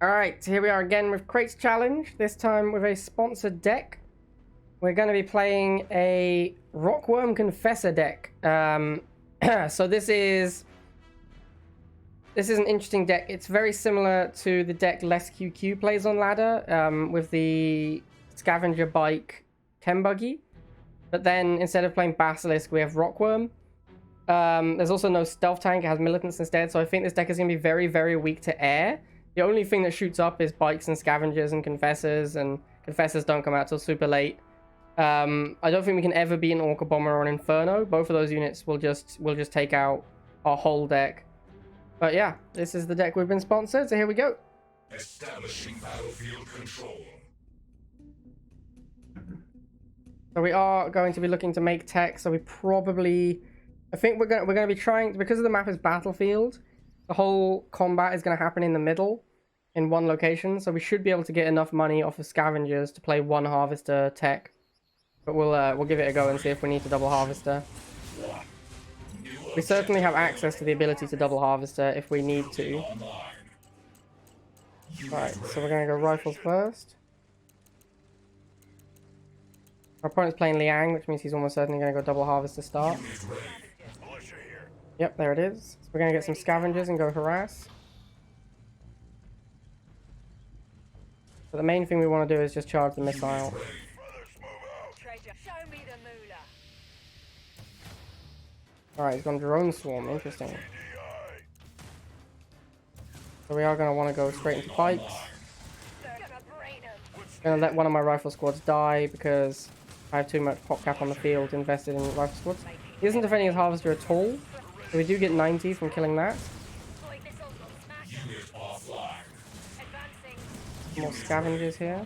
Alright, here we are again with Crates Challenge, this time with a sponsored deck. We're going to be playing a Rockworm Confessor deck. So this is an interesting deck. It's very similar to the deck Less QQ plays on ladder, with the Scavenger Bike Chem Buggy. But then instead of playing Basilisk, we have Rockworm. There's also no Stealth Tank, it has Militants instead, so I think this deck is going to be very, very weak to air. The only thing that shoots up is Bikes and Scavengers and Confessors don't come out till super late. I don't think we can ever beat an Orca Bomber or an Inferno. Both of those units will just take out our whole deck. But yeah, this is the deck we've been sponsored, so here we go. Establishing battlefield control. So we are going to be looking to make tech, so we probably... I think we're going to be trying... Because the map is battlefield, the whole combat is going to happen in the middle, in one location, so we should be able to get enough money off of Scavengers to play one Harvester tech. But we'll give it a go and see if we need to double Harvester. We certainly have access to the ability to double Harvester if we need to. Alright, so we're going to go Rifles first. Our opponent's playing Liang, which means he's almost certainly going to go double Harvester start. Yep, there it is. So we're going to get some Scavengers and go Harass. But the main thing we want to do is just charge the missile. Alright, he's gone Drone Swarm, interesting. So we are going to want to go straight into Bikes. I'm going to let one of my Rifle Squads die because I have too much pop cap on the field invested in Rifle Squads. He isn't defending his Harvester at all, so we do get 90 from killing that. More Scavengers here.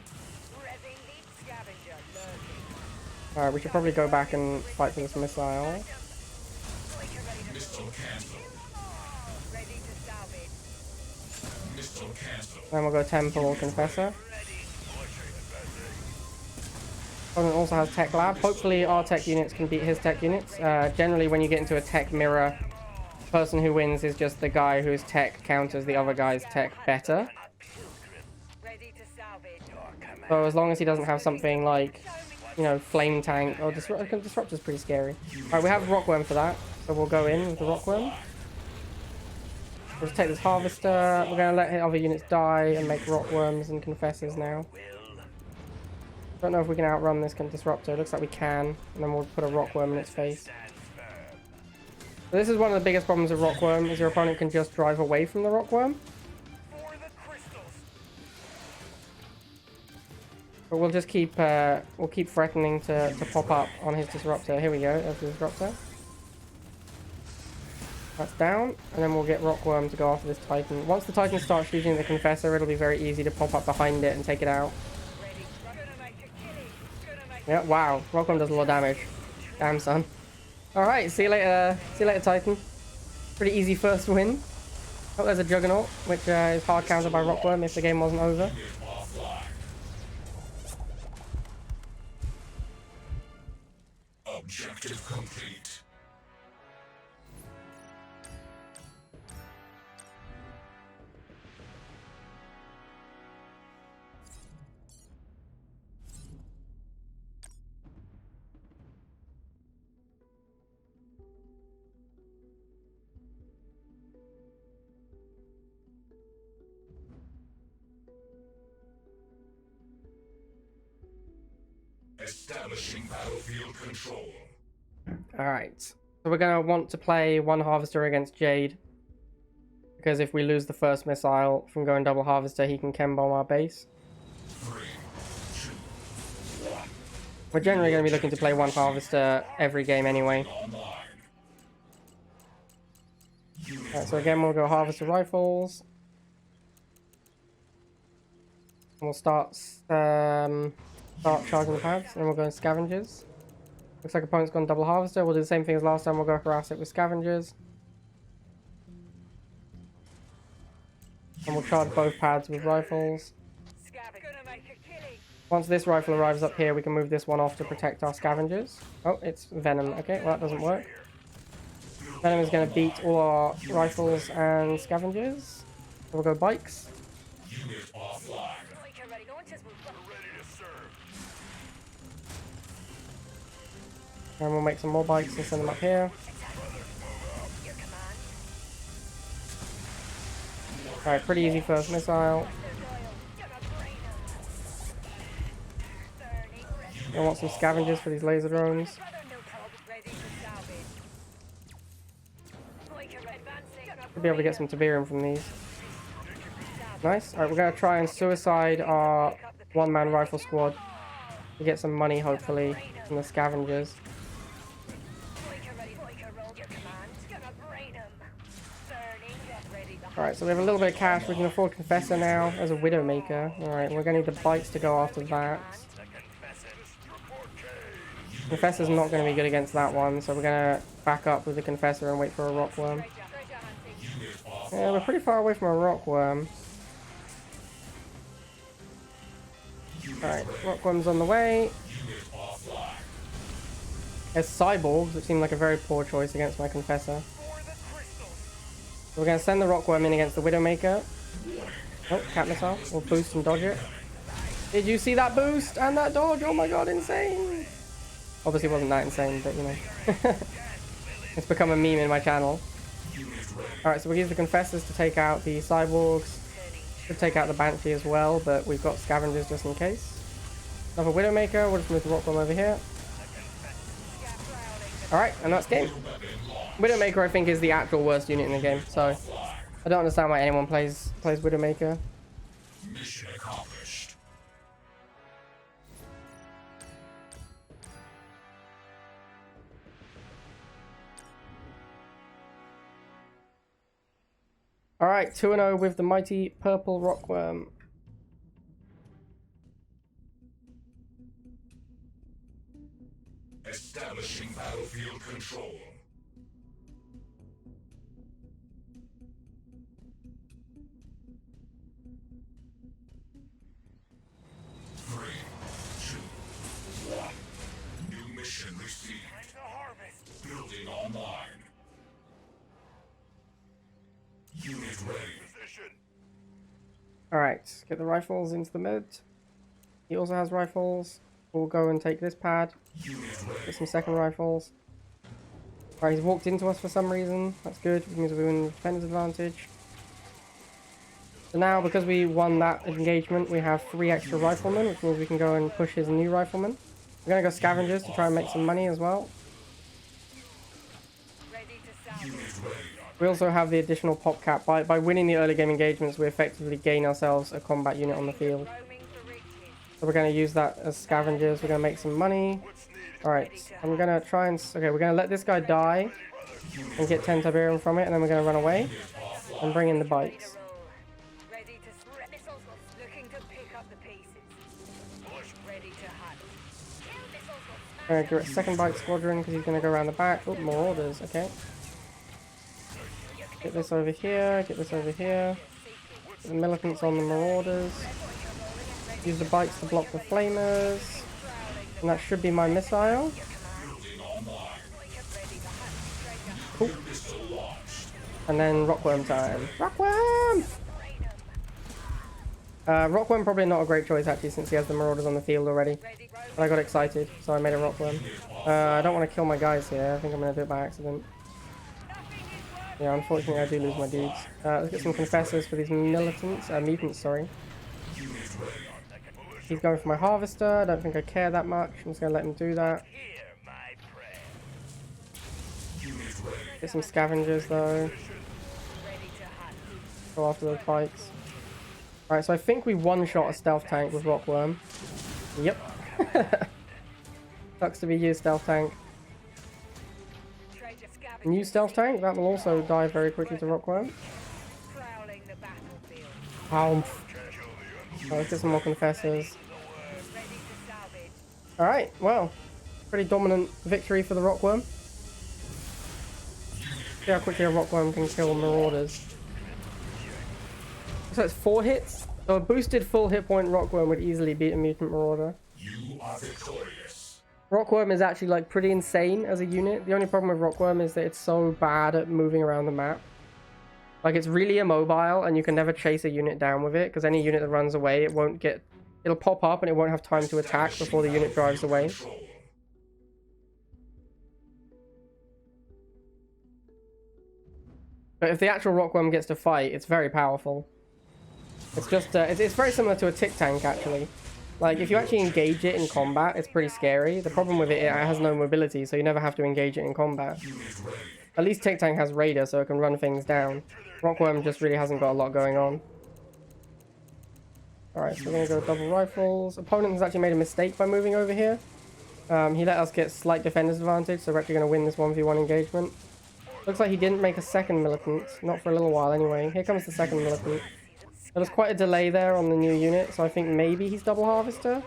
Alright, we should probably go back and fight for this missile. Then we'll go Temple or Confessor. Opponent also has Tech Lab. Hopefully our tech units can beat his tech units. Generally when you get into a tech mirror, the person who wins is just the guy whose tech counters the other guy's tech better. So as long as he doesn't have something like, you know, Flame Tank or Disruptor's pretty scary. Alright, we have Rockworm for that, so we'll go in with the Rockworm. We'll just take this Harvester. We're going to let other units die and make Rockworms and Confessors now. Don't know if we can outrun this Disruptor. It looks like we can, and then we'll put a Rockworm in its face. So this is one of the biggest problems with Rockworm, is your opponent can just drive away from the Rockworm. But we'll just keep threatening to pop up on his Disruptor. Here we go, there's the Disruptor. That's down, and then we'll get Rockworm to go after this Titan. Once the Titan starts shooting the Confessor, it'll be very easy to pop up behind it and take it out. Yeah, wow, Rockworm does a lot of damage. Damn, son. Alright, see you later Titan. Pretty easy first win. Oh, there's a Juggernaut, which is hard countered by Rockworm if the game wasn't over. Objective complete. Establishing battlefield control. Alright, so we're going to want to play one Harvester against Jade. Because if we lose the first missile from going double Harvester, he can chem bomb our base. 3, 2, 1. We're generally going to be looking to play one Harvester every game anyway. Alright, so again we'll go Harvester Rifles. And we'll start charging the pads, and then we'll go in Scavengers. Looks like opponent's gone double Harvester. We'll do the same thing as last time. We'll go harass it with Scavengers. And we'll charge both pads with Rifles. Once this rifle arrives up here, we can move this one off to protect our Scavengers. Oh, it's Venom. Okay, well that doesn't work. Venom is going to beat all our Rifles and Scavengers. So we'll go Bikes. Unit offline. Ready to serve. And we'll make some more bikes and send them up here. Your command. Alright, pretty easy first missile. I want some scavengers for these laser drones. Should be able to get some Tiberium from these. Nice. Alright, we're going to try and suicide our one-man rifle squad to get some money, hopefully, from the scavengers. Alright, so we have a little bit of cash. We can afford Confessor now as a Widowmaker. Alright, we're going to need the bikes to go after that. Confessor's not going to be good against that one, so we're going to back up with the Confessor and wait for a Rockworm. Yeah, we're pretty far away from a Rockworm. Alright, Rockworm's on the way. There's Cyborgs, which seem like a very poor choice against my Confessor. We're going to send the Rockworm in against the Widowmaker. Oh, Cat Missile. We'll boost and dodge it. Did you see that boost and that dodge? Oh my god, insane! Obviously it wasn't that insane, but you know. It's become a meme in my channel. Alright, so we'll use the Confessors to take out the Cyborgs. Should take out the Banshee as well, but we've got Scavengers just in case. Another Widowmaker. We'll just move the Rockworm over here. Alright, and that's game. Widowmaker, I think, is the actual worst unit in the game, so I don't understand why anyone plays Widowmaker. Mission accomplished. Alright, 2-0 with the mighty purple Rockworm. Establishing battlefield control. Three, two, one. New mission received. Building online. Unit ready. Alright, get the rifles into the mid. He also has rifles. We'll go and take this pad. Get some second rifles. Alright, he's walked into us for some reason. That's good, which means we win the defender's advantage. So now, because we won that engagement, we have 3 extra riflemen, which means we can go and push his new riflemen. We're going to go scavengers to try and make some money as well. We also have the additional pop cap. By winning the early game engagements, we effectively gain ourselves a combat unit on the field. So we're going to use that as scavengers. We're going to make some money. Alright, I'm going to try and... Okay, we're going to let this guy die and get 10 Tiberium from it, and then we're going to run away and bring in the bikes. We're going to get a second bike squadron because he's going to go around the back. Oh, more orders. Okay. Get this over here. Get this over here. Get the militants on the marauders. Use the bikes to block the flamers. And that should be my missile. Cool. And then Rockworm time. Rockworm! Rockworm probably not a great choice actually, since he has the marauders on the field already. But I got excited, so I made a Rockworm. I don't want to kill my guys here. I think I'm going to do it by accident. Yeah, unfortunately I do lose my dudes. Let's get some confessors for these militants. Mutants, sorry. He's going for my harvester. I don't think I care that much. I'm just going to let him do that. Get some scavengers though. Go after those bikes. Alright, so I think we one-shot a stealth tank with Rockworm. Yep. Sucks to be you, stealth tank. New stealth tank, that will also die very quickly to Rockworm. Alright, let's get some more confessors. Alright, well, pretty dominant victory for the Rockworm. See how quickly a Rockworm can kill marauders. So it's 4 hits. So a boosted full hit point Rockworm would easily beat a mutant marauder. You are victorious. Rockworm is actually like pretty insane as a unit. The only problem with Rockworm is that it's so bad at moving around the map. Like, it's really immobile, and you can never chase a unit down with it, because any unit that runs away, it won't get... It'll pop up, and it won't have time to attack before the unit drives away. But if the actual Rockworm gets to fight, it's very powerful. It's just... it's very similar to a tick tank, actually. Like, if you actually engage it in combat, it's pretty scary. The problem with it, it has no mobility, so you never have to engage it in combat. At least tick tank has Raider, so it can run things down. Rockworm just really hasn't got a lot going on. Alright, so we're going to go double rifles. Opponent has actually made a mistake by moving over here. He let us get slight defender's advantage, so we're actually going to win this 1v1 engagement. Looks like he didn't make a second militant. Not for a little while, anyway. Here comes the second militant. There was quite a delay there on the new unit, so I think maybe he's double harvester.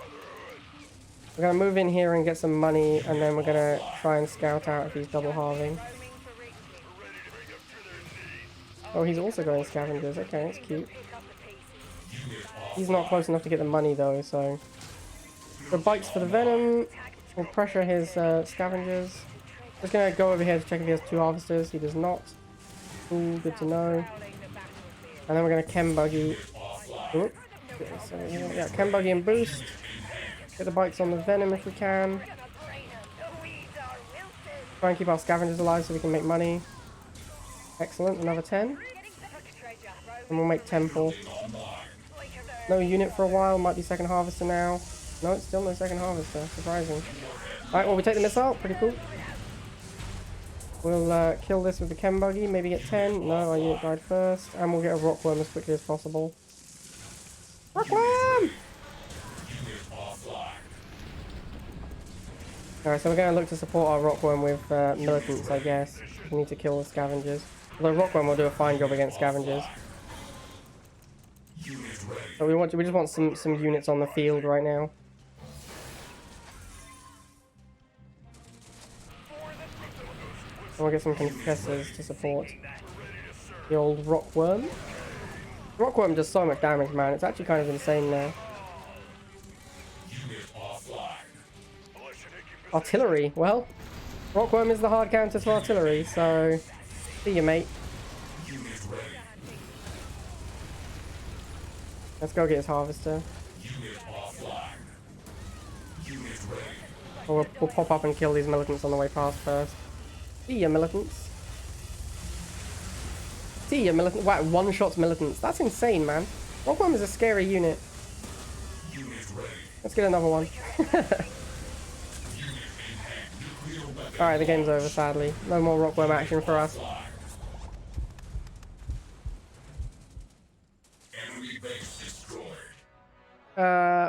We're going to move in here and get some money, and then we're going to try and scout out if he's double harving. Oh, he's also going scavengers. Okay, that's cute. He's not close enough to get the money, though, so... The bikes for the venom. We'll pressure his scavengers. Just going to go over here to check if he has 2 harvesters. He does not. Cool, good to know. And then we're going to chem buggy. Oop. Yeah, chem buggy and boost. Get the bikes on the venom if we can. Try and keep our scavengers alive so we can make money. Excellent, another 10. And we'll make temple. No unit for a while, might be second harvester now. No, it's still no second harvester, surprising. Alright, well we take the missile, pretty cool. We'll kill this with the chem buggy, maybe get 10. No, our unit died first. And we'll get a Rockworm as quickly as possible. Rockworm! Alright, so we're going to look to support our Rockworm with militants, I guess. We need to kill the scavengers. Although Rockworm will do a fine job against scavengers. But we just want some units on the field right now. And we'll get some confessors to support the old Rockworm. Rockworm does so much damage, man. It's actually kind of insane now. Artillery. Well, Rockworm is the hard counter to artillery, so see you, mate. Let's go get his harvester. Or we'll pop up and kill these militants on the way past first. See ya, militants. See ya, militants. Wow, one-shots militants. That's insane, man. Rockworm is a scary unit. Let's get another one. Alright, the game's over, sadly. No more Rockworm action for us.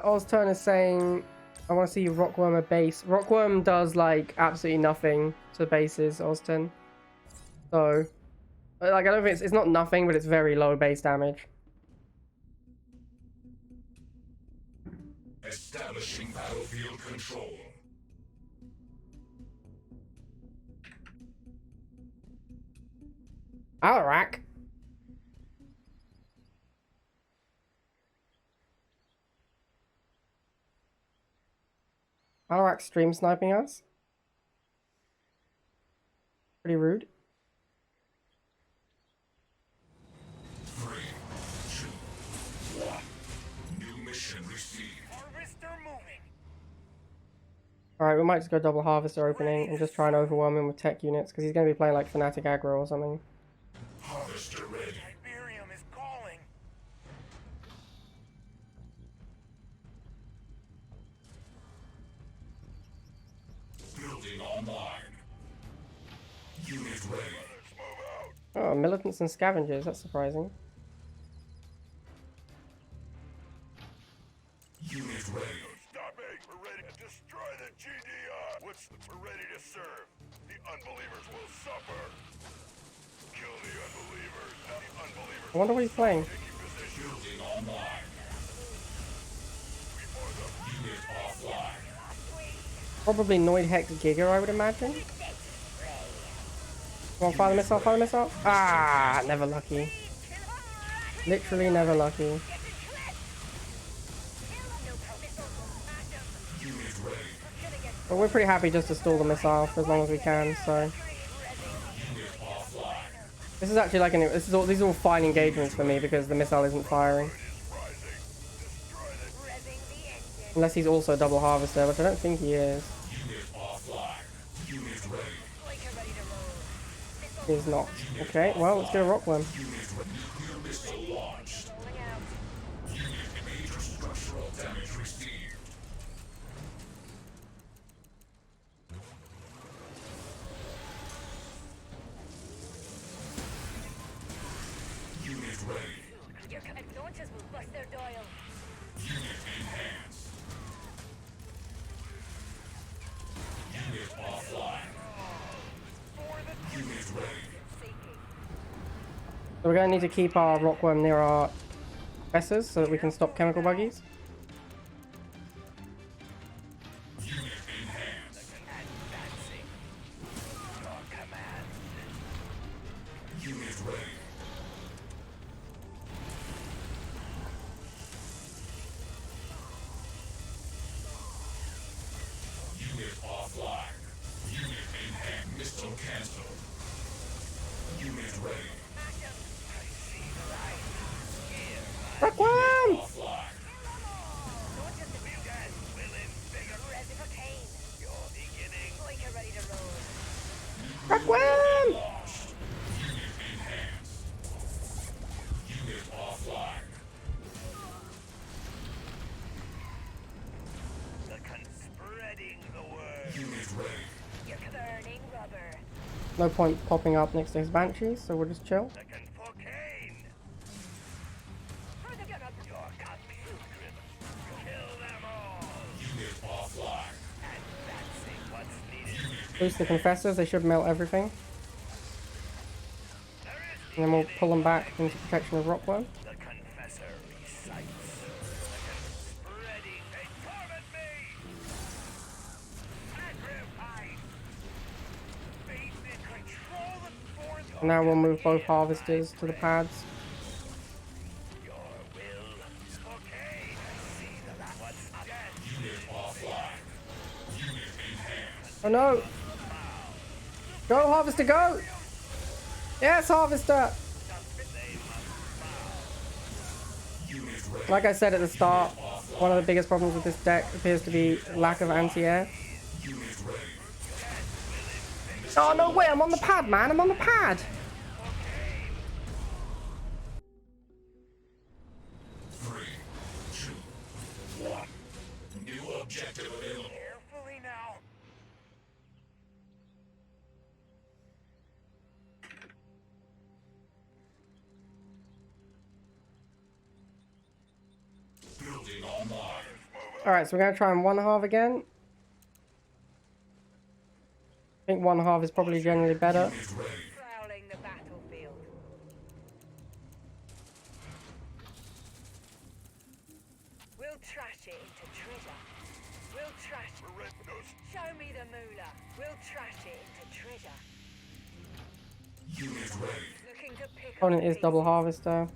Ozturn is saying, I want to see Rockworm a base. Rockworm does, like, absolutely nothing to bases, Ozturn. So, like, I don't think it's not nothing, but it's very low base damage. Establishing battlefield control. Alarak. Alarak stream sniping us. Pretty rude. 3, 2, 1. New mission received. Harvester moving. Alright, we might just go double harvester opening and just try and overwhelm him with tech units because he's going to be playing like Fnatic aggro or something. Harvester ready. Iberium is calling. Building online. Unit ready. Oh, militants and scavengers, that's surprising. Unit ready. Stopping. We're ready to destroy the GDR. We're ready to serve. The unbelievers will suffer. Kill the unbelievers. The unbelievers. I wonder what he's playing. Building online. Unit offline. Probably Noid Hex Giga, I would imagine. Come on, fire the missile, fire the missile. Ah, never lucky. Literally never lucky. Unit ready. But we're pretty happy just to stall the missile for as long as we can, so. Unit offline. This is actually like these are all fine engagements for me because the missile isn't firing. Unless he's also a double harvester, which I don't think he is. Unit offline. Unit ready. He's not. Okay, well, let's get a Rockworm. Nuclear missile launched. Unit major structural damage received. Unit ready. Your launches will bust their dial. Unit enhanced. Unit offline. Unit ready. So we're going to need to keep our Rockworm near our confessors so that we can stop chemical buggies. Unit enhanced. Unit ready. Unit offline. Unit enhanced. Missile cancelled. Unit ready. Rockworm! Offline. Rockworm! Launched. Unit enhanced. Unit offline. Spreading the word. Unit ready. You're burning rubber. No point popping up next to his banshees, so we'll just chill. Second cocaine. Further gun up. Your copy is driven. Kill them all. Unit offline. Advancing what's needed. Boost the confessors, they should melt everything. There is And then we'll pull them back into protection of Rockworm. the confessor recites. Spreading. They torment me. Sacrifice. Faith in control the force. And now we'll move both harvesters to the pads. Your will. Okay. I see the what's dead. Unit offline. Unit enhanced. Oh no! Go, harvester, go! Yes, harvester! Unit ready. Like I said at the start, one of the biggest problems with this deck appears to be lack of anti-air. Unit ready. Oh no way, I'm on the pad, man, I'm on the pad! 3, 2, 1. New objective available. Carefully now. Building online. Alright, so we're gonna try and one half again. I think one half is probably generally better. Unit ready. Prowling the battlefield. We'll trash it into treasure. We'll trash it. Red nose. Show me the moolah. We'll trash it into treasure. Unit ready. Looking to pick Opponent up is double pieces. harvester.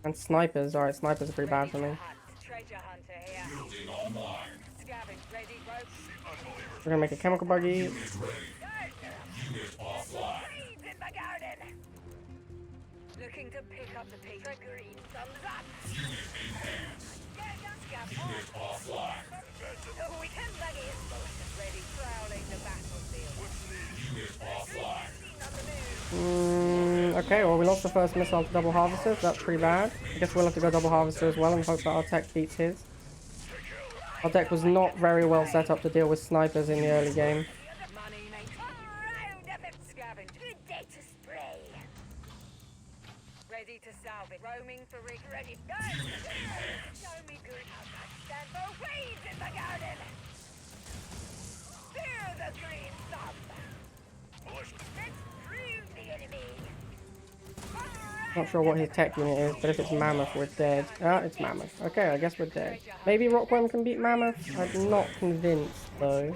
And snipers. Alright, snipers are pretty bad Ready for to me. hunt. Treasure hunter here. Building online. Scavenge ready, ropes. We're gonna make a chemical buggy. Unit ready. Unit offline. Weeds in my garden. Looking to pick up the piece. Green thumbs up. Unit enhanced. Scavenge. Unit offline. The weekend buggy is ready, prowling the battlefield. Unit offline. On the move. Okay, well we lost the first missile to double harvester, so that's pretty bad. I guess we'll have to go double harvester as well and hope that our tech beats his. Our deck was not very well set up to deal with snipers in the early game. Money makes round up and scavenge. Good day to spray. Ready to salvage. Roaming for rig. Ready. Go. Show me good. I'll not stand for weeds in the garden. Fear the green thumb. Let's prove the enemy. Not sure what his tech unit is, but if it's Mammoth, we're dead. Ah, it's Mammoth. Okay, I guess we're dead. Maybe Rockworm can beat Mammoth? I'm not convinced, though.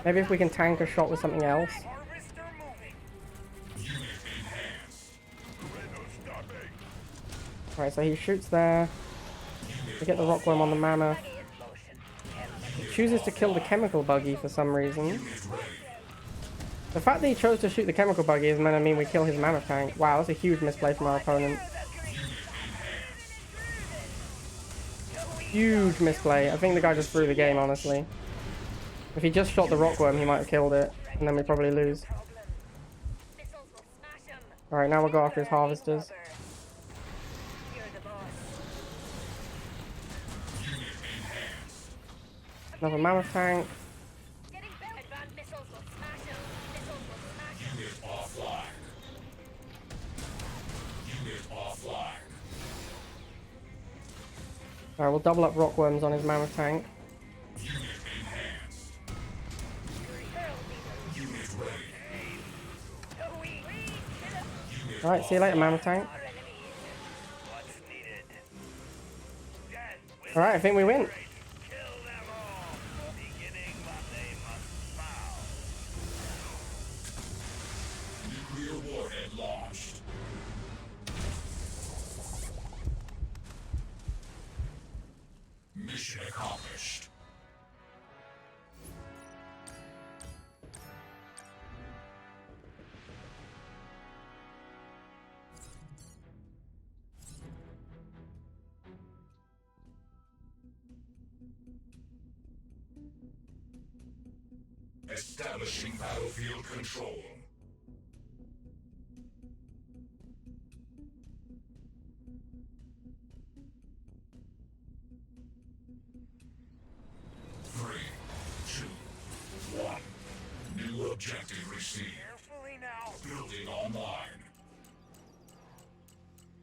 Maybe if we can tank a shot with something else. Harvester moving. Unit enhanced. Red nose stopping. Right, so he shoots there. We get the Rockworm on the Mammoth. He chooses to kill the chemical buggy for some reason. The fact that he chose to shoot the chemical buggy is meant to mean we kill his mammoth tank. Wow, that's a huge misplay from our opponent. Huge misplay. I think the guy just threw the game, honestly. If he just shot the Rockworm, he might have killed it, and then we'd probably lose. Alright, now we'll go after his harvesters. Another mammoth tank. Unit offline. Unit offline. Alright, we'll double up Rockworms on his mammoth tank. Unit enhanced. Unit ready. Alright, see you later, mammoth tank. Alright, I think we win. Nuclear warhead launched. Mission accomplished. Establishing battlefield control. Three, two, one. New objective received. Carefully now. Building online.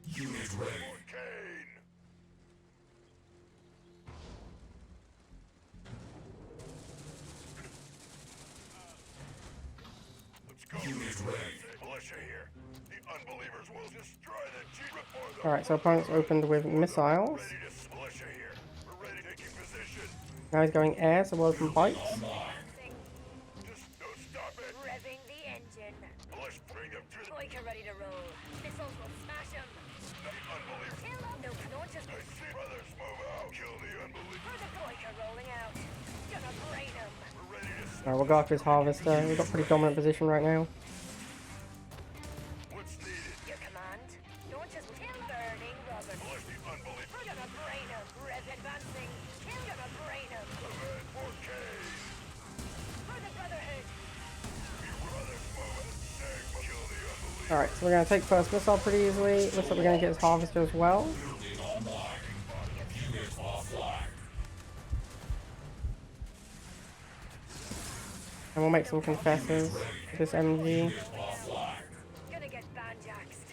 Unit ready. Kane. Let's go. Unit ready. Militia here. The unbelievers will destroy the G before the Alright, so opponent's opened with missiles. ready to militia here. We're ready taking position. Now he's going air, so we'll open bites. Online. Just don't stop it. Revving the engine. Militia, bring them to the Boyka ready to roll. Missiles will smash them. unbelievers. Kill them. No, launchers. I see brothers move out. Kill the unbelievers. For the Boyka rolling out. Gonna brain them. We're ready to Alright, we'll go after his harvester. We've got pretty dominant position right now. what's needed. Your command. Launchers kill burning Robert. Militia, the unbelievers. We're gonna brain them. Rev advancing. Kill gonna brain them. Event for Kane. For the Brotherhood. Brothers move it. Sigma. Kill the unbelievers. Alright, so we're going to take first missile pretty easily. Looks like we're going to get his harvester as well. Building online. Unit offline. And we'll make some confessors with this MG. Offline. Gonna get banjaxed.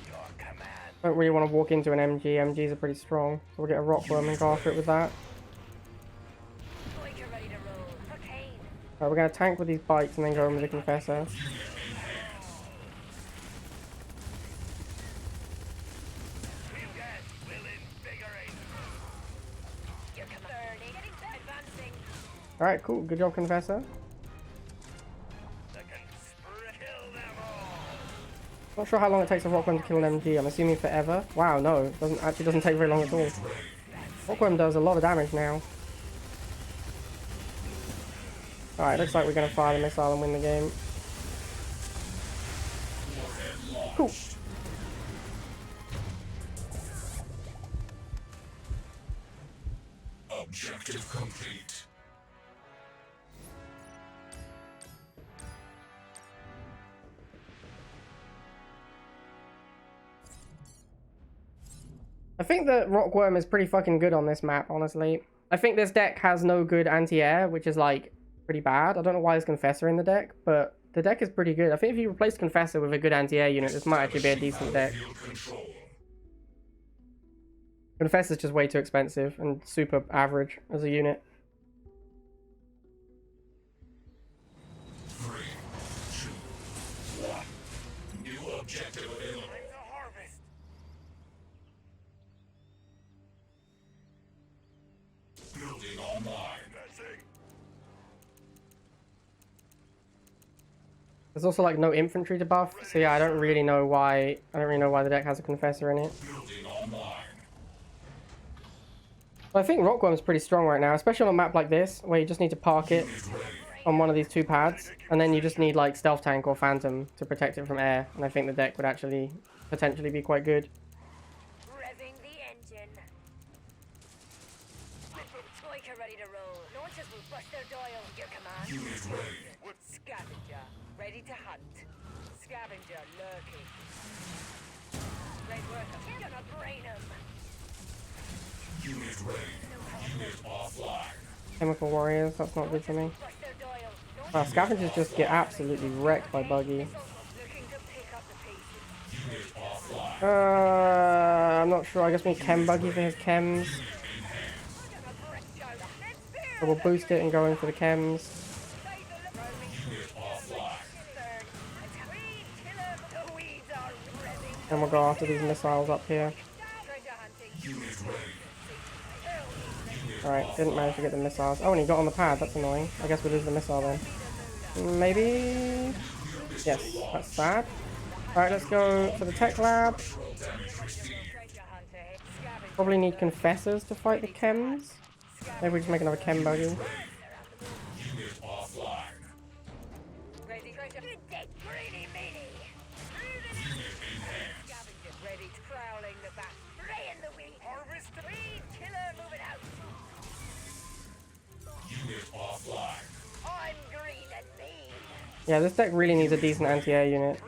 Your command. Don't really want to walk into an MG. MGs are pretty strong. So we'll get a Rockworm and go after it with that. Boyka ready to roll. For Kane. Alright, we're going to tank with these bikes and then go in with the confessor. Will invigorate. Your command. Burning. Getting advancing. Alright, cool. Good job, confessor. That can kill them all. Not sure how long it takes a Rockworm to kill an MG. I'm assuming forever. Wow, no. It doesn't take very long at all. Rockworm does a lot of damage now. Alright, looks like we're going to fire the missile and win the game. Cool. Objective complete. I think that Rockworm is pretty fucking good on this map, honestly. I think this deck has no good anti-air, which is like pretty bad. I don't know why there's Confessor in the deck, but the deck is pretty good. I think if you replace Confessor with a good anti-air unit, this might actually be a decent deck. Battlefield control. Confessor's just way too expensive and super average as a unit. 3, 2, 1. New objective available. Bring the harvest. Building online. Advancing. There's also like no infantry to buff, so yeah, I don't really know why the deck has a Confessor in it. Building online. But I think Rockworm's pretty strong right now, especially on a map like this, where you just need to park it. Unit ready. on one of these two pads, and then you just need like Stealth Tank or Phantom to protect it from air, and I think the deck would actually potentially be quite good. Revving the engine. Toyka ready to roll. Launchers will bust their dial. Your command. Unit ready. Scavenger ready to hunt. Scavenger lurking. Great work. You're gonna brain him. Unit ready. Unit offline. Chemical Warriors, that's not good for me. Bust their dial. Wow, Scavengers just get absolutely wrecked by Buggy. Looking to pick up the pieces. Unit offline. I'm not sure. I guess we need Chem Buggy for his chems. Gonna break Joe. Let's So we'll boost it and go in for the chems. Unit offline. And we'll go after these missiles up here. Unit ready. Alright, didn't manage to get the missiles. Oh, and he got on the pad. That's annoying. I guess we lose the missile then. Maybe? Yes, that's sad. Alright, let's go for the tech lab. Probably need confessors to fight the chems. Maybe we just make another chem buggy. Unit offline. Unit offline. I'm green and mean. Yeah, this deck really needs a decent anti-air unit.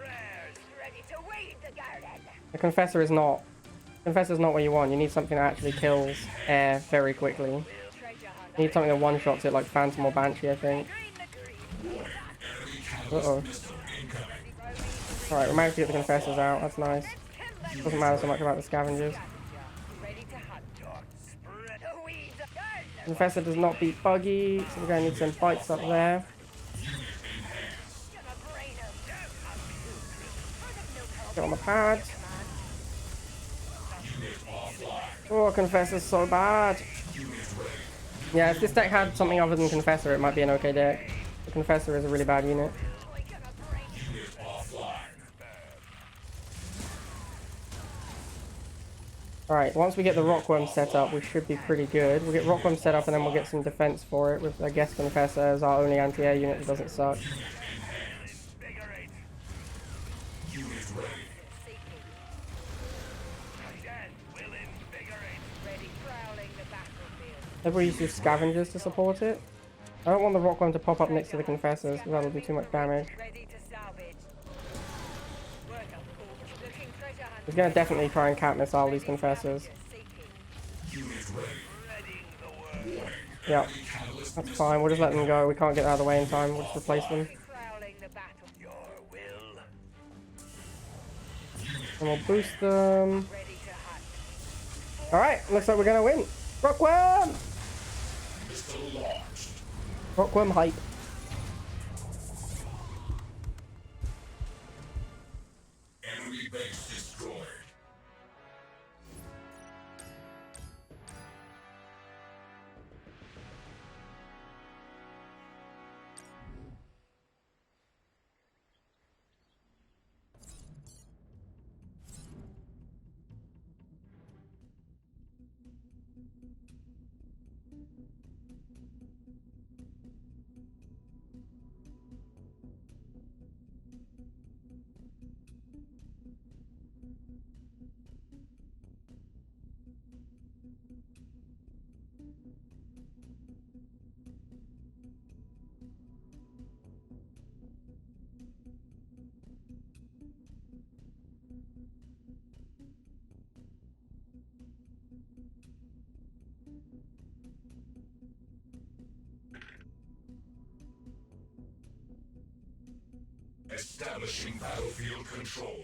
Ready to weed the garden. The confessor is not. Confessor's not what you want. You need something that actually kills air very quickly. You need something that one-shots it like Phantom or Banshee, I think. Uh-oh. Alright, we managed to get the confessors out. That's nice. Doesn't matter so much about the scavengers. Ready to hunt. Spread the weeds. Done. Confessor does not beat Buggy, so we're going to need some bites up there. Gonna brain him. Get on the pad. Oh, Confessor's so bad. Yeah, if this deck had something other than Confessor, it might be an okay deck. The Confessor is a really bad unit. Unit offline. Alright, once we get the Rockworm set up, we should be pretty good. We'll get Rockworm set up and then we'll get some defense for it with, I guess, Confessor as our only anti-air unit that doesn't suck. Unit ready. Ready prowling the battlefield. Maybe we use Scavengers to support it. I don't want the Rockworm to pop up next to the Confessors, because that'll do too much damage. Ready to salvage. Work up, Cool. Looking treasure hunt. He's going to definitely try and cat missile these Confessors. Unit ready. Yeah, that's fine. We'll just let them go. We can't get out of the way in time. We'll just replace them. Prowling the battle. Your will. And we'll boost them. Ready to hunt. Alright, looks like we're going to win. Rockworm! Missile launched. Rockworm hype. Enemy base destroyed. Establishing battlefield control.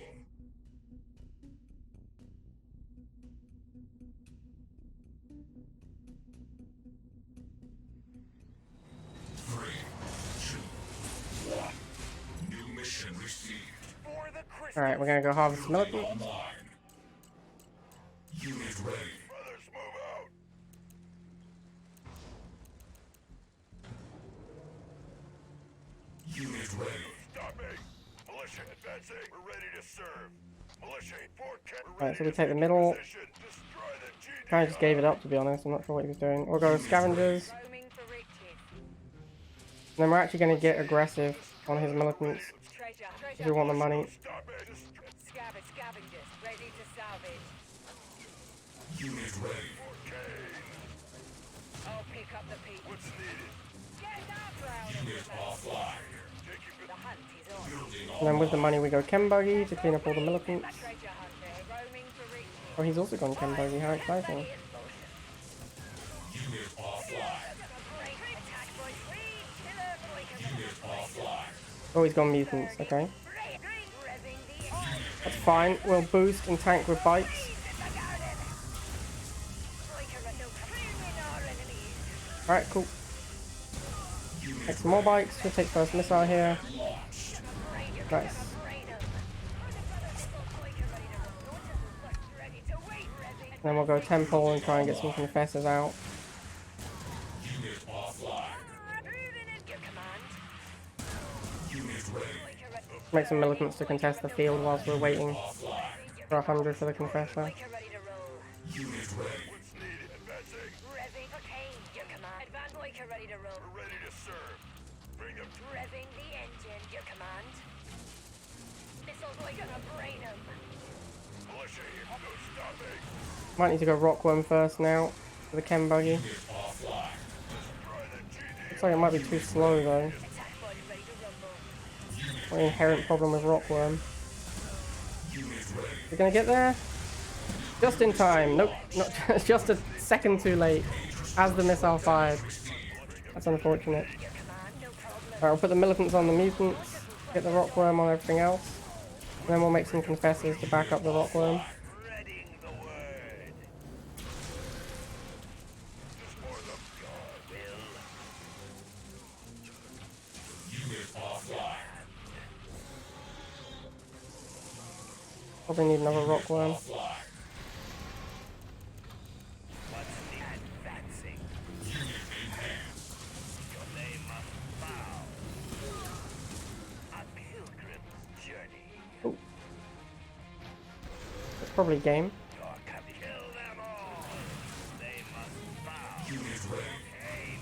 Three, two, one. New mission received. For the crystal. Alright, we're going to go harvest militant. Online. Unit ready. Brothers, move out. Unit ready. Stop me. Militia advancing. We're ready to serve. Militia, Fort Kent. We're Alright, so ready we to take the middle. position. Destroy the GD. Kind of just gave it up, to be honest. I'm not sure what he was doing. We'll go with Scavengers. Roaming for riches. then we're actually going to get aggressive on his militants Treasure. if we want the money. Stop it! Scavengers, ready to salvage. Unit ready. I'll pick up the pieces. What's needed? Get that crowd in Unit the offline. The hunt is on. Building And then with the money we go Chem Buggy to clean up all the militants. Treasure hunter, roaming for riches. Oh, he's also gone Chem Buggy, how exciting. Unit offline. Attack by three, killer boy. Unit offline. Oh, he's gone mutants, okay. Revving the That's fine, we'll boost and tank with bikes. Alright, cool. Take some more bikes, we'll take first missile here. Nice. And then we'll go Temple and try and get some confessors out. Unit offline. Unit ready. Make some militants to contest the field whilst we're waiting for 100 for the confessor. Unit ready. Ready to serve. Bring them. Revving the engine, your command. Missiles are gonna brain him. Militia here. No stopping. Might need to go Rockworm first now for the Chem Buggy. Unit offline. Looks like it might be too slow though. Attack pod ready to rumble. An inherent problem with Rockworm. Unit ready. We're gonna get there? Just in time. Nope, not just a second too late. As the missile fired. That's unfortunate. Your command, no problem. Alright, we'll put the militants on the mutants, get the Rockworm on everything else, and then we'll make some confessors to back up the Rockworm. Spreading the word. Just for the God will. Unit offline. Probably need another Rockworm. Offline. What's the advancing? Unit enhanced. Your name must bow. A pilgrim's journey. Oh. That's probably game. Your coming. Kill them all. They must bow. Unit ready. Pain.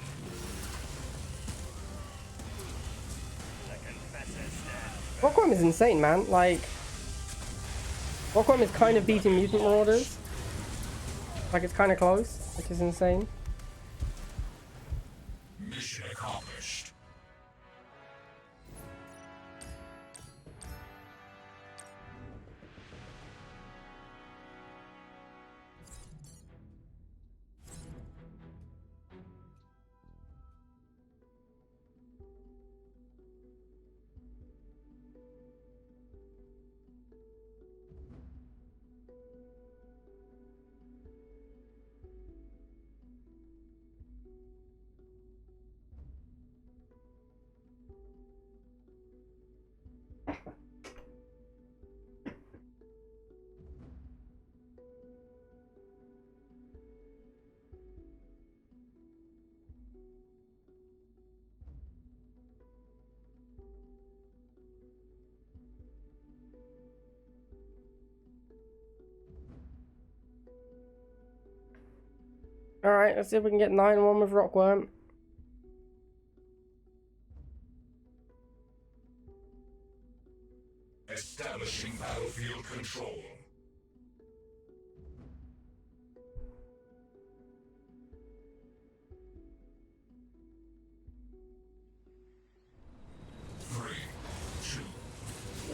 The confessor stands. Rockworm is insane, man. Like, Rockworm is kind of beating mutant marauders. Like, it's kind of close, which is insane. Mission accomplished. Alright, let's see if we can get 9-1 with Rockworm. Establishing battlefield control. Three, two,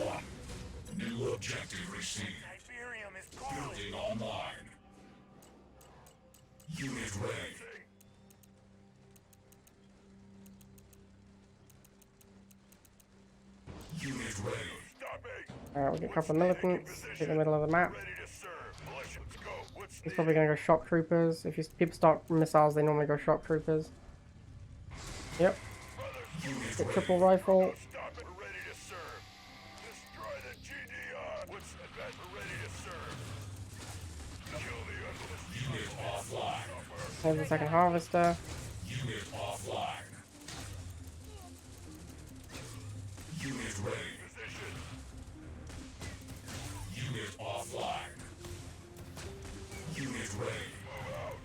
one. New objective received. Hyperium is calling. Building online. Unit ready. Unit ready. Stopping. Alright, we'll get a couple of militants, take the middle of the map. Ready to serve. Militia, let's go. What's He's probably gonna go shock troopers. If people start missiles, they normally go shock troopers. Yep. Get triple rifle. Stop it. We're ready to serve. Destroy the GDR. What's advanced? We're ready to serve. Kill the unbelievers. Unit offline. There's the second harvester. Unit offline. Unit ready. Position. Unit offline. Unit ready. Move out.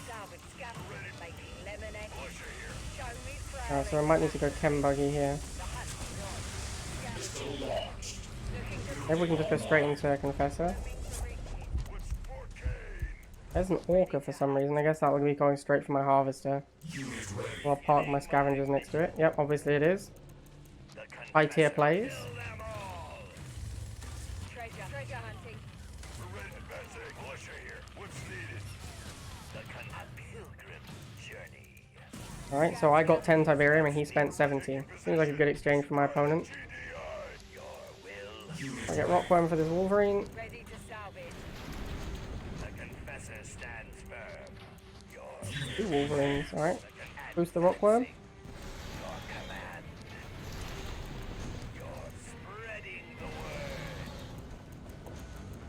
Salvage, scatter, making lemonade. Militia So I might need to go chem buggy here. Maybe we can just go straight into a confessor. There's an orca for some reason. I guess that would be going straight for my harvester. I'll park my scavengers next to it. Yep, obviously it is. High tier plays. Treasure hunting. We're ready to pass a militia here. What's needed? A pilgrim journey. Alright, so I got 10 Tiberium and he spent 70. Seems like a good exchange for my opponent. I get Rockworm for this Wolverine. Ready to salvage. The confessor stands firm. Two Wolverines, alright. Boost the Rockworm.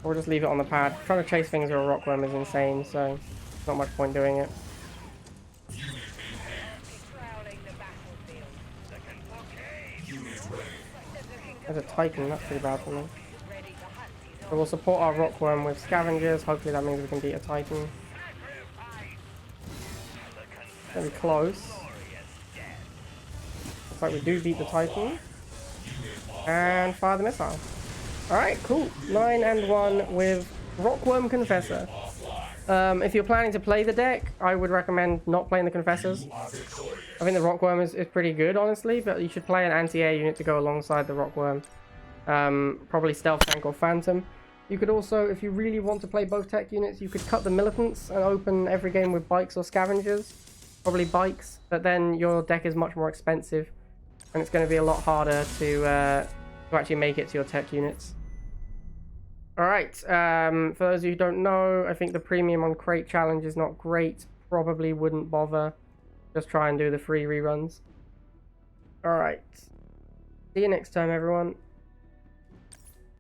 Or just leave it on the pad. Trying to chase things with a Rockworm is insane, so not much point doing it. Prowling the battlefield. There's a Titan, that's pretty bad for me. Ready to hunt. He's So we'll support our Rockworm with scavengers. Hopefully that means we can beat a Titan. Gonna be close. Looks like we do beat the Titan. And fire the missile. Alright, cool. 9 and 1 with Rockworm Confessor. If you're planning to play the deck, I would recommend not playing the Confessors. I think the Rockworm is pretty good, honestly, but you should play an anti-air unit to go alongside the Rockworm. Probably Stealth Tank or Phantom. You could also, if you really want to play both tech units, you could cut the Militants and open every game with Bikes or Scavengers. Probably Bikes, but then your deck is much more expensive, and it's going to be a lot harder to actually make it to your tech units. Alright, for those of you who don't know, I think the premium on Crate Challenge is not great. Probably wouldn't bother. Just try and do the free reruns. Alright. See you next time, everyone.